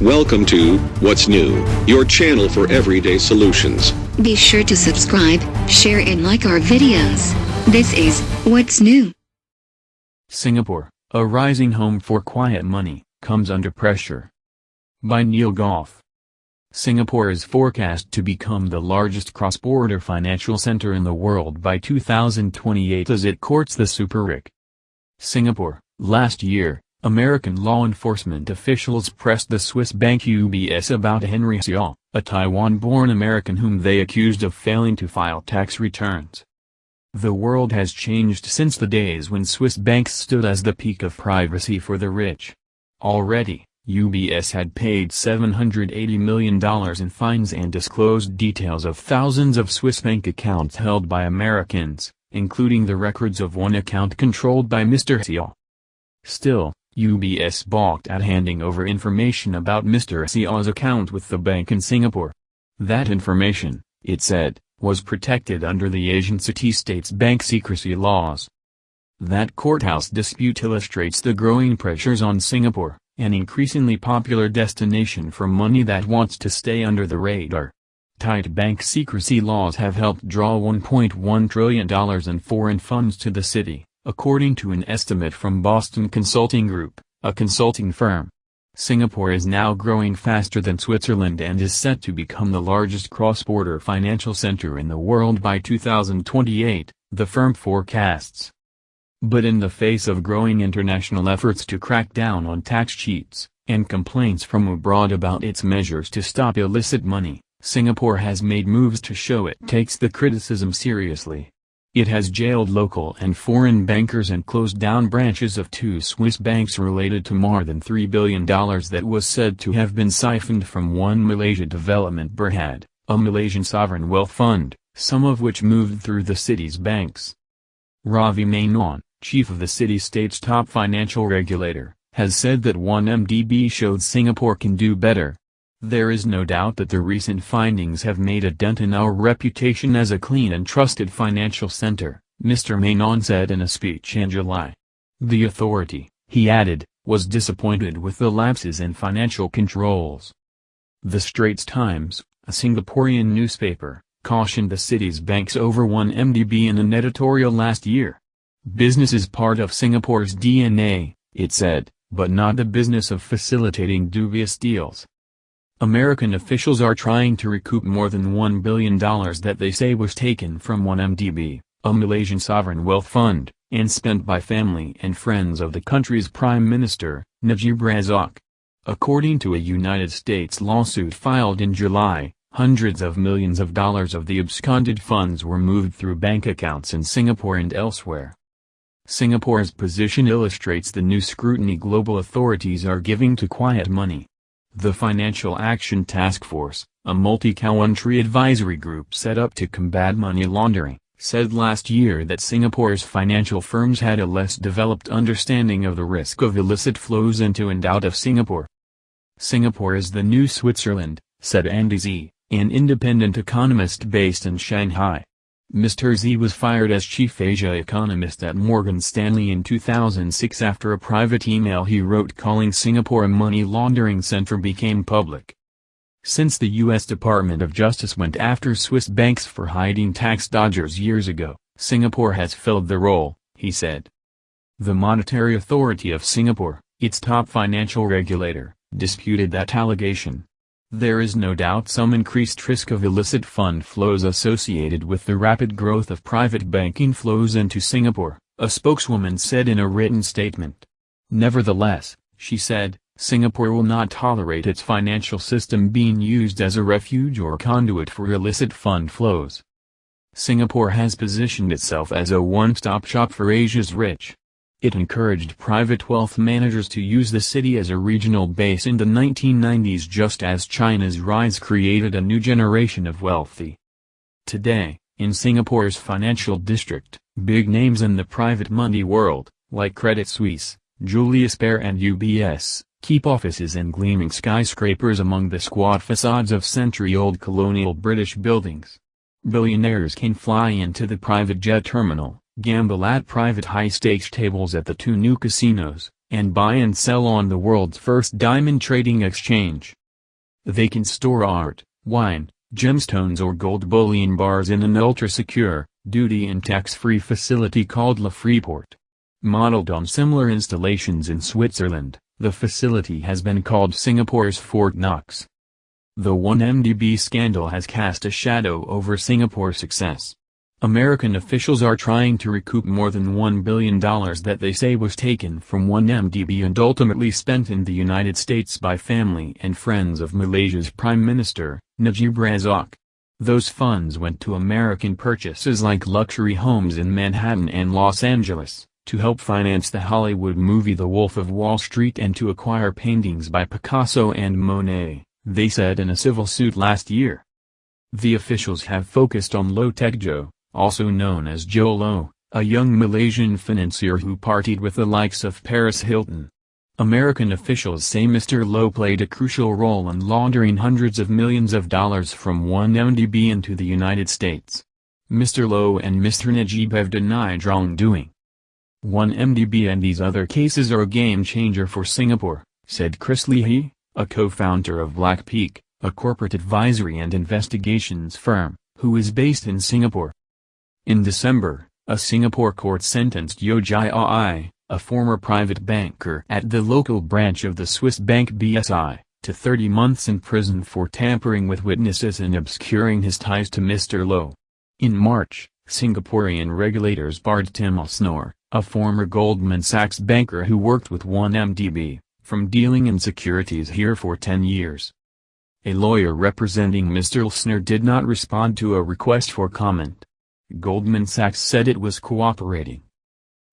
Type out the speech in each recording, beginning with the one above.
Welcome to What's New, your channel for everyday solutions. Be sure to subscribe, share and like our videos. This is What's New. Singapore, a rising home for quiet money, comes under pressure. By NEIL GOUGH. Singapore is forecast to become the largest cross-border financial center in the world by 2028 as it courts the superrich. Singapore, last year, American law enforcement officials pressed the Swiss bank UBS about Henry Hsiaw, a Taiwan-born American whom they accused of failing to file tax returns. The world has changed since the days when Swiss banks stood as the peak of privacy for the rich. Already, UBS had paid $780 million in fines and disclosed details of thousands of Swiss bank accounts held by Americans, including the records of one account controlled by Mr. Hsiaw. Still, UBS balked at handing over information about Mr. Hsiaw's account with the bank in Singapore. That information, it said, was protected under the Asian city-states bank secrecy laws. That courthouse dispute illustrates the growing pressures on Singapore, an increasingly popular destination for money that wants to stay under the radar. Tight bank secrecy laws have helped draw $1.1 trillion in foreign funds to the city, according to an estimate from Boston Consulting Group, a consulting firm. Singapore is now growing faster than Switzerland and is set to become the largest cross-border financial center in the world by 2028, the firm forecasts. But in the face of growing international efforts to crack down on tax cheats, and complaints from abroad about its measures to stop illicit money, Singapore has made moves to show it takes the criticism seriously. It has jailed local and foreign bankers and closed down branches of two Swiss banks related to more than $3 billion that was said to have been siphoned from One Malaysia Development Berhad, a Malaysian sovereign wealth fund, some of which moved through the city's banks. Ravi Menon, chief of the city-state's top financial regulator, has said that 1MDB showed Singapore can do better. There is no doubt that the recent findings have made a dent in our reputation as a clean and trusted financial center, Mr. Menon said in a speech in July. The authority, he added, was disappointed with the lapses in financial controls. The Straits Times, a Singaporean newspaper, cautioned the city's banks over 1MDB in an editorial last year. Business is part of Singapore's DNA, it said, but not the business of facilitating dubious deals. American officials are trying to recoup more than $1 billion that they say was taken from 1MDB, a Malaysian sovereign wealth fund, and spent by family and friends of the country's Prime Minister, Najib Razak. According to a United States lawsuit filed in July, hundreds of millions of dollars of the absconded funds were moved through bank accounts in Singapore and elsewhere. Singapore's position illustrates the new scrutiny global authorities are giving to quiet money. The Financial Action Task Force, a multi-country advisory group set up to combat money laundering, said last year that Singapore's financial firms had a less developed understanding of the risk of illicit flows into and out of Singapore. Singapore is the new Switzerland, said Andy Zee, an independent economist based in Shanghai. Mr. Zee was fired as chief Asia economist at Morgan Stanley in 2006 after a private email he wrote calling Singapore a money laundering center became public. Since the U.S. Department of Justice went after Swiss banks for hiding tax dodgers years ago, Singapore has filled the role, he said. The Monetary Authority of Singapore, its top financial regulator, disputed that allegation. There is no doubt some increased risk of illicit fund flows associated with the rapid growth of private banking flows into Singapore, a spokeswoman said in a written statement. Nevertheless, she said, Singapore will not tolerate its financial system being used as a refuge or conduit for illicit fund flows. Singapore has positioned itself as a one-stop shop for Asia's rich. It encouraged private wealth managers to use the city as a regional base in the 1990s just as China's rise created a new generation of wealthy. Today, in Singapore's financial district, big names in the private money world, like Credit Suisse, Julius Baer and UBS, keep offices in gleaming skyscrapers among the squat facades of century-old colonial British buildings. Billionaires can fly into the private jet terminal, gamble at private high-stakes tables at the two new casinos, and buy and sell on the world's first diamond trading exchange. They can store art, wine, gemstones or gold bullion bars in an ultra-secure, duty and tax-free facility called Le Freeport. Modeled on similar installations in Switzerland, the facility has been called Singapore's Fort Knox. The 1MDB scandal has cast a shadow over Singapore's success. American officials are trying to recoup more than $1 billion that they say was taken from 1MDB and ultimately spent in the United States by family and friends of Malaysia's Prime Minister, Najib Razak. Those funds went to American purchases like luxury homes in Manhattan and Los Angeles, to help finance the Hollywood movie The Wolf of Wall Street and to acquire paintings by Picasso and Monet, they said in a civil suit last year. The officials have focused on Low Tech Joe, also known as Joe Low, a young Malaysian financier who partied with the likes of Paris Hilton. American officials say Mr. Low played a crucial role in laundering hundreds of millions of dollars from 1MDB into the United States. Mr. Low and Mr. Najib have denied wrongdoing. 1MDB and these other cases are a game-changer for Singapore, said Chris Lee, a co-founder of Black Peak, a corporate advisory and investigations firm, who is based in Singapore. In December, a Singapore court sentenced Yeo Jai, a former private banker at the local branch of the Swiss bank BSI, to 30 months in prison for tampering with witnesses and obscuring his ties to Mr. Low. In March, Singaporean regulators barred Tim Alsnor, a former Goldman Sachs banker who worked with 1MDB, from dealing in securities here for 10 years. A lawyer representing Mr. Alsnor did not respond to a request for comment. Goldman Sachs said it was cooperating.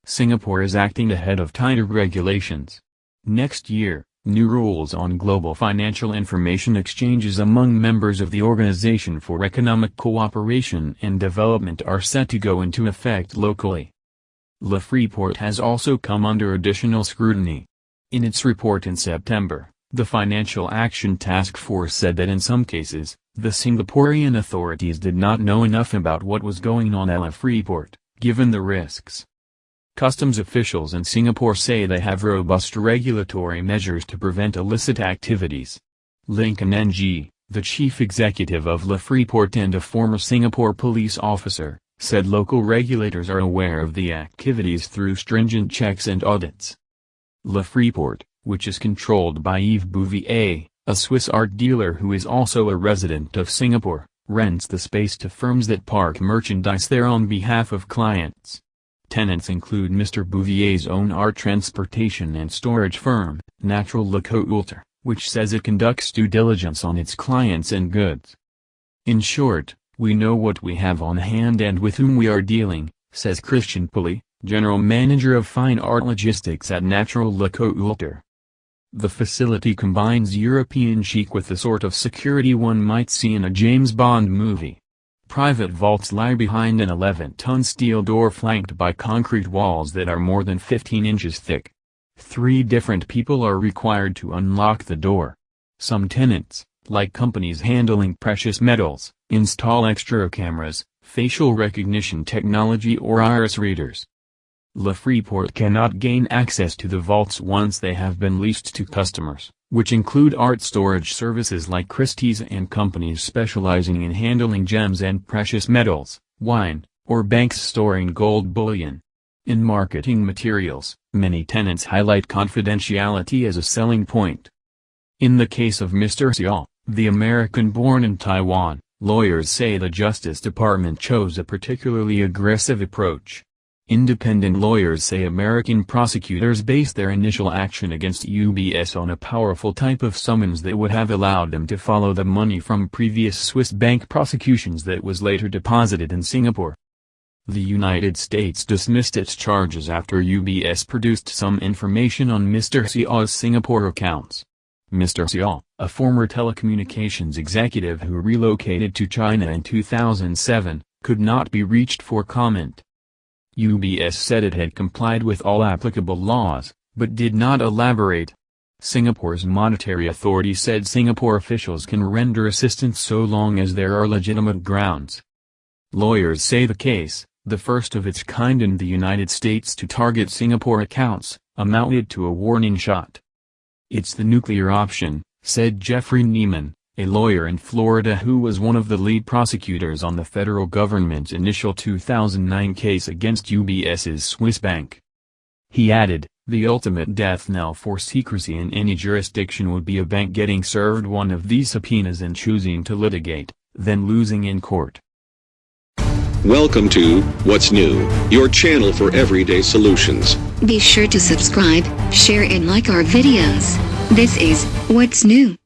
Singapore is acting ahead of tighter regulations. Next year, new rules on global financial information exchanges among members of the Organization for Economic Cooperation and Development are set to go into effect locally. Le Freeport has also come under additional scrutiny. In its report in September, the Financial Action Task Force said that in some cases, the Singaporean authorities did not know enough about what was going on at Le Freeport, given the risks. Customs officials in Singapore say they have robust regulatory measures to prevent illicit activities. Lincoln Ng, the chief executive of Le Freeport and a former Singapore police officer, said local regulators are aware of the activities through stringent checks and audits. Le Freeport, which is controlled by Yves Bouvier, a Swiss art dealer who is also a resident of Singapore, rents the space to firms that park merchandise there on behalf of clients. Tenants include Mr. Bouvier's own art transportation and storage firm, Natural Le Couture, which says it conducts due diligence on its clients and goods. In short, we know what we have on hand and with whom we are dealing, says Christian Pulley, general manager of fine art logistics at Natural Le Couture. The facility combines European chic with the sort of security one might see in a James Bond movie. Private vaults lie behind an 11-ton steel door flanked by concrete walls that are more than 15 inches thick. 3 different people are required to unlock the door. Some tenants, like companies handling precious metals, install extra cameras, facial recognition technology or iris readers. Le Freeport cannot gain access to the vaults once they have been leased to customers, which include art storage services like Christie's and companies specializing in handling gems and precious metals, wine, or banks storing gold bullion. In marketing materials, many tenants highlight confidentiality as a selling point. In the case of Mr. Hsiaw, the American born in Taiwan, lawyers say the Justice Department chose a particularly aggressive approach. Independent lawyers say American prosecutors based their initial action against UBS on a powerful type of summons that would have allowed them to follow the money from previous Swiss bank prosecutions that was later deposited in Singapore. The United States dismissed its charges after UBS produced some information on Mr. Hsiaw's Singapore accounts. Mr. Hsiaw, a former telecommunications executive who relocated to China in 2007, could not be reached for comment. UBS said it had complied with all applicable laws, but did not elaborate. Singapore's monetary authority said Singapore officials can render assistance so long as there are legitimate grounds. Lawyers say the case, the first of its kind in the United States to target Singapore accounts, amounted to a warning shot. "It's the nuclear option," said Jeffrey Neiman, a lawyer in Florida who was one of the lead prosecutors on the federal government's initial 2009 case against UBS's Swiss bank. He added, "The ultimate death knell for secrecy in any jurisdiction would be a bank getting served one of these subpoenas and choosing to litigate, then losing in court." Welcome to What's New, your channel for everyday solutions. Be sure to subscribe, share and like our videos. This is What's New.